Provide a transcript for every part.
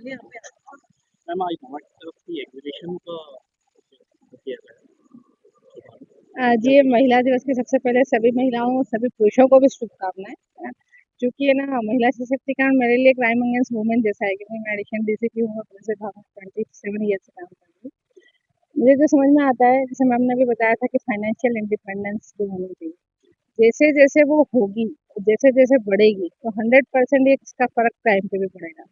Ma'am आज हमारी तरफ की एग्जीबिशन का किया गया। जी, महिला दिवस की सबसे पहले सभी महिलाओं और सभी पुरुषों को भी शुभकामनाएँ, है ना? क्योंकि है ना महिला सशक्तिकरण मेरे लिए क्राइम अगेंस्ट वुमेन जैसा है, क्योंकि मैं एडिक्शन डीसीपी हूँ और पुलिस विभाग में 27 ईयर से काम कर रही हूँ। मुझे जो समझ में आता है, जैसे मैम ने भी बताया था कि फाइनेंशियल इंडिपेंडेंस जो होनी चाहिए। जैसे-जैसे वो होगी, जैसे-जैसे बढ़ेगी, तो 100% ये इसका फ़र्क क्राइम पे भी पड़ेगा।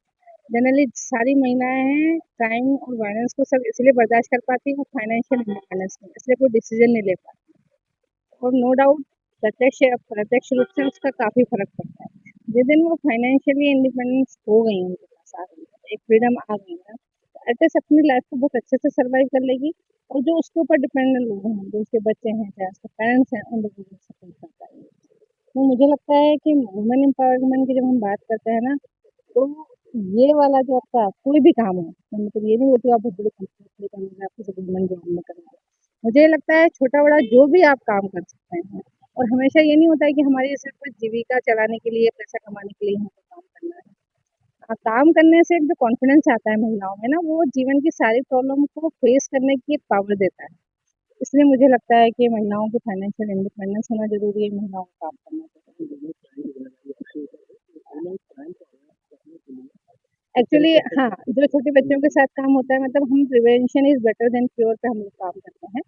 जनरली सारी महिलाएँ क्राइम और वायलेंस को सब इसलिए बर्दाश्त कर पाती हैं फाइनेंशियल इंडिपेंडेंस में, इसलिए कोई डिसीज़न नहीं ले पाती। और नो डाउट प्रत्यक्ष या अप्रत्यक्ष रूप से उसका काफ़ी फ़र्क पड़ता है। जिस दिन वो फाइनेंशियली इंडिपेंडेंस हो गई हैं, उनके पास आ गई है, एक फ्रीडम आ गई है, तो एटलीस्ट अपनी लाइफ़ को बहुत अच्छे से सर्वाइव कर लेगी और जो उसके ऊपर डिपेंडेंट लोग हैं, जो उसके बच्चे हैं, चाहे उसके पेरेंट्स हैं, उन लोगों को सपोर्ट कर पाएगी। तो मुझे लगता है कि वुमेन एम्पावरमेंट की जब हम बात करते हैं ना, तो ये वाला जो आपका कोई भी काम हो, तो मतलब ये नहीं होती आप बहुत बड़ी कंपनी करोगे, आपको सिर्फ वुमेन जॉब में करोगे। मुझे लगता है छोटा-बड़ा जो भी आप काम कर सकते हैं और हमेशा ये नहीं होता है कि हमारी सिर्फ़ जीविका चलाने के लिए, पैसा कमाने के लिए हमको काम करना है। काम करने से एक जो कॉन्फिडेंस आता है महिलाओं में ना, वो जीवन की सारी प्रॉब्लम को फेस करने की एक पावर देता है। इसलिए मुझे लगता है कि महिलाओं की फाइनेंशियल इंडिपेंडेंस होना ज़रूरी है, महिलाओं को काम करना ज़रूरी है। एक्चुअली हाँ, जो छोटे बच्चों के साथ काम होता है मतलब हम prevention is better than cure पे हम लोग काम करते हैं।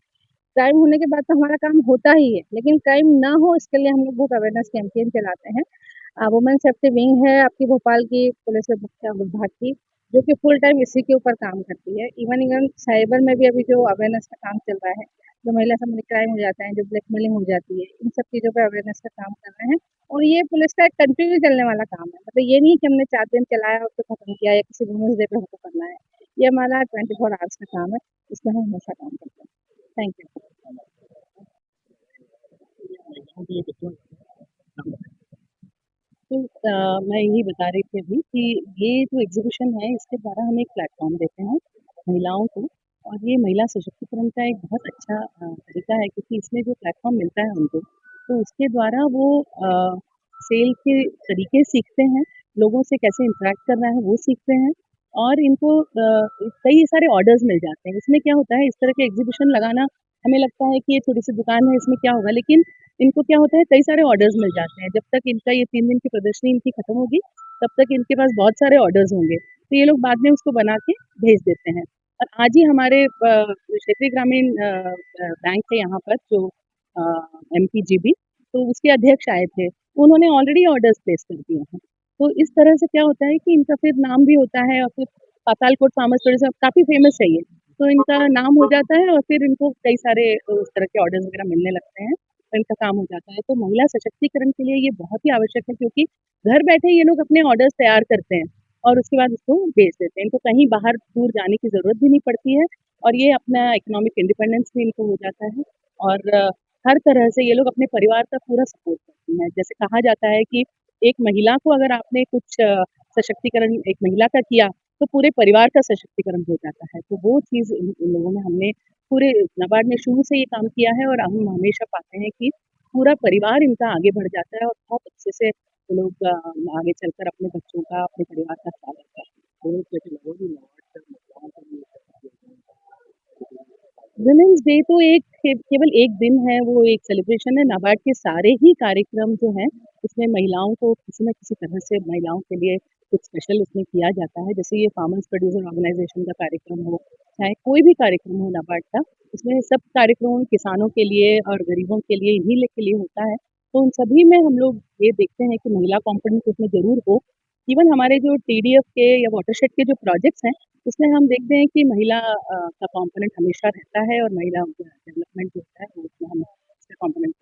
क्राइम होने के बाद तो हमारा काम होता ही है, लेकिन क्राइम ना हो इसके लिए हम लोग बहुत अवेयरनेस कैंपेन चलाते हैं। वुमेन सेफ्टी विंग है आपकी भोपाल की पुलिस विभाग की, जो कि फुल टाइम इसी के ऊपर काम करती है। इवन इवन साइबर में भी अभी जो अवेयरनेस का काम चल रहा है, जो महिला संबंधी क्राइम हो जाता है, जो ब्लैकमेलिंग हो जाती है, इन सब चीज़ों पे अवेयरनेस का काम कर रहे हैं और ये पुलिस का एक कंटिन्यू चलने वाला काम है। मतलब ये नहीं कि हमने 4 दिन चलाया और फिर खत्म किया या किसी वुमेन्स डे पे हमको करना है। ये हमारा 24 आवर्स का काम है, इसमें हम हमेशा काम करते हैं। Thank you. महिलाओं के लिए कितना तो मैं यही बता रही थी अभी कि ये जो एग्जीबिशन है इसके द्वारा हम एक प्लेटफॉर्म देते हैं महिलाओं को और ये महिला सशक्तिकरण का एक बहुत अच्छा तरीका है क्योंकि इसमें जो प्लेटफॉर्म मिलता है उनको तो उसके द्वारा वो सेल के तरीके सीखते हैं, लोगों से कैसे इंटरेक्ट करना है वो सीखते हैं और इनको कई सारे ऑर्डर्स मिल जाते हैं। इसमें क्या होता है, इस तरह के एग्जीबिशन लगाना हमें लगता है कि ये छोटी सी दुकान है, इसमें क्या होगा, लेकिन इनको क्या होता है कई सारे ऑर्डर्स मिल जाते हैं। जब तक इनका ये 3 दिन की प्रदर्शनी इनकी खत्म होगी, तब तक इनके पास बहुत सारे ऑर्डर्स होंगे। तो ये लोग बाद में उसको बना के भेज देते हैं। और आज ही हमारे क्षेत्रीय ग्रामीण बैंक है यहाँ पर जो एमपीजीबी, तो उसके अध्यक्ष आए थे। उन्होंने ऑलरेडी ऑर्डर्स प्लेस कर दिए हैं। तो इस तरह से क्या होता है कि इनका फिर नाम भी होता है और फिर पातालकोट फार्मर्स प्रोड्यूसर काफ़ी फेमस है ये। तो इनका नाम हो जाता है और फिर इनको कई सारे उस तरह के ऑर्डर्स वगैरह मिलने लगते हैं। इनका काम हो जाता है। तो महिला सशक्तिकरण के लिए ये बहुत ही आवश्यक है क्योंकि घर बैठे ये लोग अपने ऑर्डर्स तैयार करते हैं और उसके बाद उसको बेच देते हैं। इनको कहीं बाहर दूर जाने की ज़रूरत भी नहीं पड़ती है और ये अपना इकोनॉमिक इंडिपेंडेंस भी इनको हो जाता है और हर तरह से ये लोग अपने परिवार का पूरा सपोर्ट करती हैं। जैसे कहा जाता है कि एक महिला को अगर आपने कुछ सशक्तिकरण एक महिला का किया, तो पूरे परिवार का सशक्तिकरण हो जाता है। तो वो चीज़ इन लोगों ने हमने पूरे नाबार्ड ने शुरू से ये काम किया है और हम हमेशा पाते हैं कि पूरा परिवार इनका आगे बढ़ जाता है और बहुत अच्छे से वो लोग आगे चलकर अपने बच्चों का, अपने परिवार का ख्याल रखते हैं। वुमेन्स डे तो एक केवल एक दिन है, वो एक सेलिब्रेशन है। नाबार्ड के सारे ही कार्यक्रम जो हैं, उसमें महिलाओं को किसी न किसी तरह से महिलाओं के लिए कुछ स्पेशल उसमें किया जाता है। जैसे ये फार्मर्स प्रोड्यूसर ऑर्गेनाइज़ेशन का कार्यक्रम हो, चाहे कोई भी कार्यक्रम हो नाबार्ड का, उसमें सब कार्यक्रम किसानों के लिए और गरीबों के लिए, इन्हीं के लिए होता है। तो उन सभी में हम लोग ये देखते हैं कि महिला कॉम्पोनेंट उसमें ज़रूर हो। इवन हमारे जो टीडीएफ के या वाटरशेड के जो प्रोजेक्ट्स हैं, उसमें हम देखते हैं कि महिला का कॉम्पोनेंट हमेशा रहता है और महिला डेवलपमेंट जो होता है वो उसमें हम उसका कॉम्पोनेंट